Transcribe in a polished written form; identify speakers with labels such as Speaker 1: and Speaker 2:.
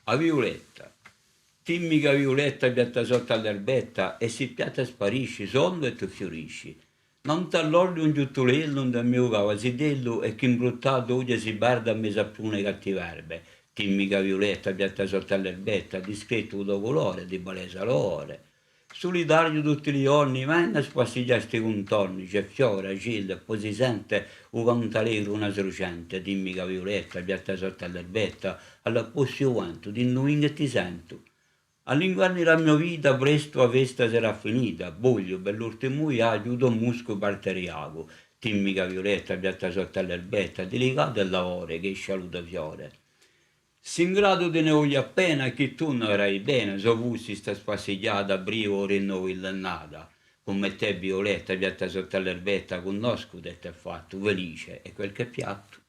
Speaker 1: a Violetta. Timmica Violetta piatta sotto all'erbetta e si piatta sparisci, solo e tu fiorisci. Non t'allordi un giuttolello da mio cavasidello e che imbruttato oggi si barda a me sapune cattiverbe. Timmica Violetta piatta sotto all'erbetta, discreto da colore, di balesa l'ore. Solidario tutti i giorni, ma non spassiggiasti contorni, c'è fiore, cilla, poi si sente un cantalero, una srucente, dimmi che Violetta, piatta sotto all'erbetta, alla posso quanto, di noi che ti sento. All'inguardi la mia vita presto a festa sarà finita, voglio per l'ultimo aiuto un musco parteriago, dimmi che Violetta, piatta sotto all'erbetta, delicato il lavoro che scialuta fiore. S'ingrado te ne voglio appena che tu ne avrai bene, so fussi sta spassigliata, brio rinnovo illannata. Come te Violetta, piatta sotto l'erbetta, conosco te t'è fatto, felice, e quel che piatto.